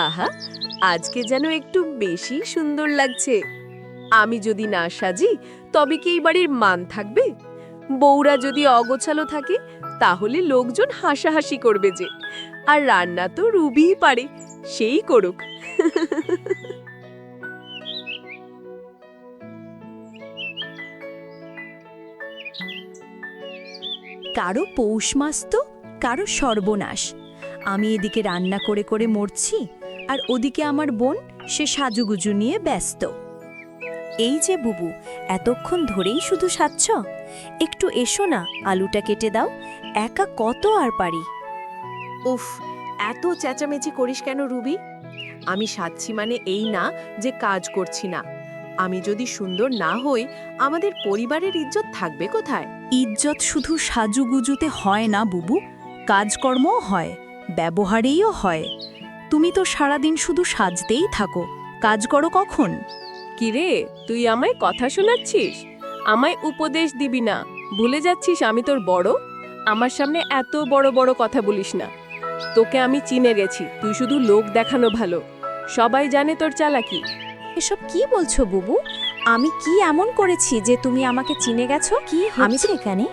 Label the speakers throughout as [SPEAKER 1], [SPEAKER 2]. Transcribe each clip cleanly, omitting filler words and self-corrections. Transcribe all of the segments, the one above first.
[SPEAKER 1] আহা, আজকে যেন একটু বেশি সুন্দর লাগছে। আমি যদি না সাজি তবে কি এই বাড়ির মান থাকবে? বউরা যদি অগোছালো থাকে তাহলে লোকজন হাসাহাসি করবে যে। আর রান্না তো রুবিই পারে, সেই করুক।
[SPEAKER 2] কারো পৌষ মাস তো কারো সর্বনাশ। আমি এদিকে রান্না করে করে মরছি, আর ওদিকে আমার বোন সে সাজুগুজু নিয়ে ব্যস্ত। এই যে বুবু, এতক্ষণ ধরেই শুধু সাজছ? একটু এসো না, আলুটা কেটে দাও। একা কত আর পারি।
[SPEAKER 1] উফ, এত চেঁচামেচি করিস কেন রুবি? আমি সাজছি মানে এই না যে কাজ করছি না। আমি যদি সুন্দর না হই, আমাদের পরিবারের ইজ্জত থাকবে কোথায়?
[SPEAKER 2] ইজ্জত শুধু সাজুগুজুতে হয় না বুবু, কাজকর্মও হয়, ব্যবহারেও হয়। তুমি তো সারাদিন শুধু সাজতেই থাকো, কাজ করো কখন?
[SPEAKER 1] কিরে, তুই আমায় কথা শোনাচ্ছিস? আমায় উপদেশ দিবি না? ভুলে যাচ্ছিস আমি তোর বড়? আমার সামনে এত বড় বড় কথা বলিস না। তোকে আমি চিনে গেছি, তুই শুধু লোক দেখানো ভালো। সবাই জানে তোর চালাকি।
[SPEAKER 2] এসব কি বলছো বুবু? আমি কি এমন করেছি যে তুমি আমাকে চিনে গেছো? কি আমি এখানে?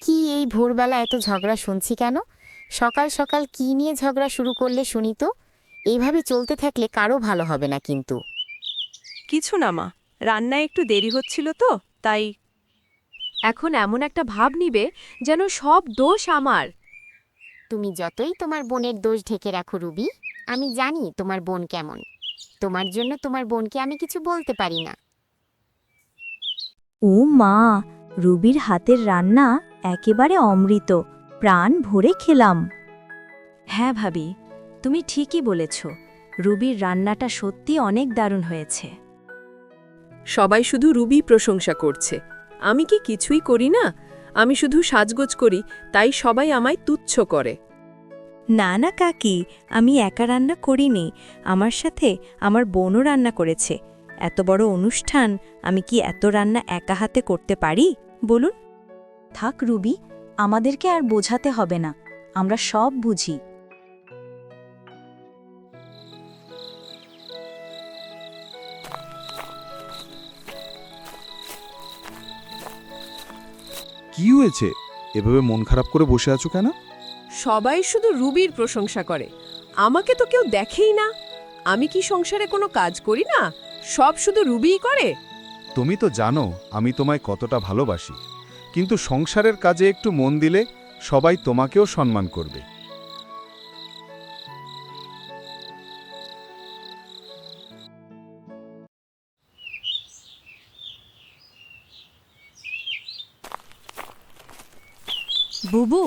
[SPEAKER 3] কি এই ভোরবেলা এত ঝগড়া শুনছি কেন? সকাল সকাল কি নিয়ে ঝগড়া শুরু করলে শুনি তো? এইভাবে চলতে থাকলে কারো ভালো হবে না কিন্তু।
[SPEAKER 1] কিছু না মা, রান্নায় একটু দেরি হচ্ছিল তো তাই। এখন এমন একটা ভাব নিবে যেন সব দোষ আমার।
[SPEAKER 3] তুমি যতই তোমার বোনের দোষ ঢেকে রাখো রুবি, আমি জানি তোমার বোন কেমন। তোমার জন্য তোমার বোনকে আমি কিছু বলতে পারি না।
[SPEAKER 2] ও মা, রুবির হাতের রান্না একেবারে অমৃত, প্রাণ ভরে খেলাম। হ্যাঁ ভাবি, তুমি ঠিকই বলেছ, রুবির রান্নাটা সত্যি অনেক দারুণ হয়েছে।
[SPEAKER 1] সবাই শুধু রুবি প্রশংসা করছে। আমি কি কিছুই করি না? আমি শুধু সাজগোজ করি, তাই সবাই আমায় তুচ্ছ করে।
[SPEAKER 2] না না কাকি, আমি একা রান্না করিনি, আমার সাথে আমার বোনও রান্না করেছে। এত বড় অনুষ্ঠান, আমি কি এত রান্না একা হাতে করতে পারি বলুন? থাক রুবি, আমাদেরকে আর বোঝাতে হবে না, আমরা সব বুঝি।
[SPEAKER 4] কি হয়েছে? এভাবে মন খারাপ করে বসে আছো কেন?
[SPEAKER 1] সবাই শুধু রুবির প্রশংসা করে, আমাকে তো কেউ দেখেই না। আমি কি সংসারে কোনো কাজ করি না? সব শুধু রুবিই করে।
[SPEAKER 4] তুমি তো জানো আমি তোমায় কতটা ভালোবাসি, কিন্তু সংসারের কাজে একটু মন দিলে সবাই তোমাকেও সম্মান করবে।
[SPEAKER 2] বুবু,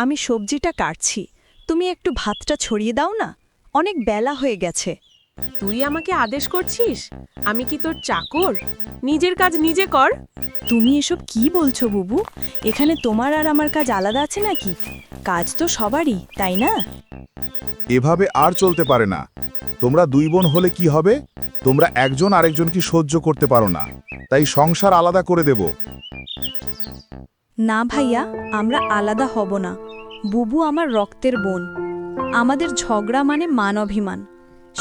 [SPEAKER 2] আমি সবজিটা কাটছি, তুমি একটু ভাতটা ছড়িয়ে দাও না, অনেক বেলা হয়ে গেছে।
[SPEAKER 1] তুই আমাকে আদেশ করছিস? আমি কি তোর চাকর? নিজের কাজ নিজে কর।
[SPEAKER 2] তুমি এসব কি বলছো বুবু? এখানে তোমার আর আমার কাজ আলাদা আছে নাকি? কাজ তো সবারই, তাই না?
[SPEAKER 4] এভাবে আর চলতে পারে না। তোমরা দুই বোন হলে কি হবে? তোমরা একজন আরেকজনকে সহ্য করতে পারো না, তাই সংসার আলাদা করে দেব।
[SPEAKER 2] না ভাইয়া, আমরা আলাদা হব না। বুবু আমার রক্তের বোন। আমাদের ঝগড়া মানে মান অভিমান,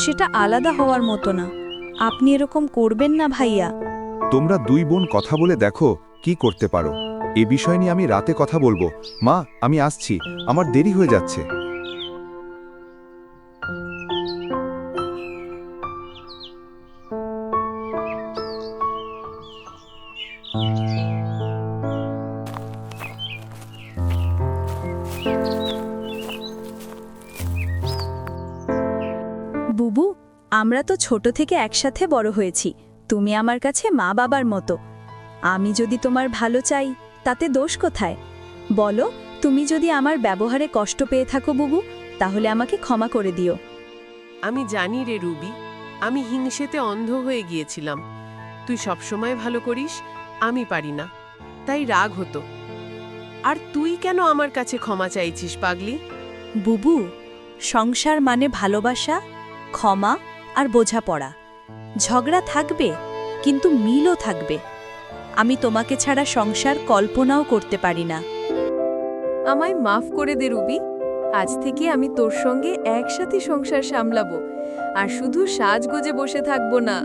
[SPEAKER 2] সেটা আলাদা হওয়ার মতো না। আপনি এরকম করবেন না ভাইয়া।
[SPEAKER 4] তোমরা দুই বোন কথা বলে দেখো কি করতে পারো। এ বিষয় নিয়ে আমি রাতে কথা বলবো। মা, আমি আসছি, আমার দেরি হয়ে যাচ্ছে।
[SPEAKER 2] বুবু, আমরা তো ছোট থেকে একসাথে বড় হয়েছি। তুমি আমার কাছে মা বাবার মতো। আমি যদি তোমার ভালো চাই, তাতে দোষ কোথায়? বলো, তুমি যদি আমার ব্যবহারে কষ্ট পেয়ে থাকো বুবু, তাহলে আমাকে ক্ষমা করে দিও।
[SPEAKER 1] আমি জানি রে রুবি, আমি হিংসেতে অন্ধ হয়ে গিয়েছিলাম। তুই সবসময় ভালো করিস, আমি পারি না, তাই রাগ হতো। আর তুই কেন আমার কাছে ক্ষমা চাইছিস পাগলি?
[SPEAKER 2] বুবু, সংসার মানে ভালোবাসা, ক্ষমা আর বোঝাপড়া। ঝগড়া থাকবে, কিন্তু মিলও থাকবে। আমি তোমাকে ছাড়া সংসার কল্পনাও করতে পারি না।
[SPEAKER 1] আমায় মাফ করে দে রুবি। আজ থেকে আমি তোর সঙ্গে একসাথে সংসার সামলাবো আর শুধু সাজগোজে বসে থাকবো না।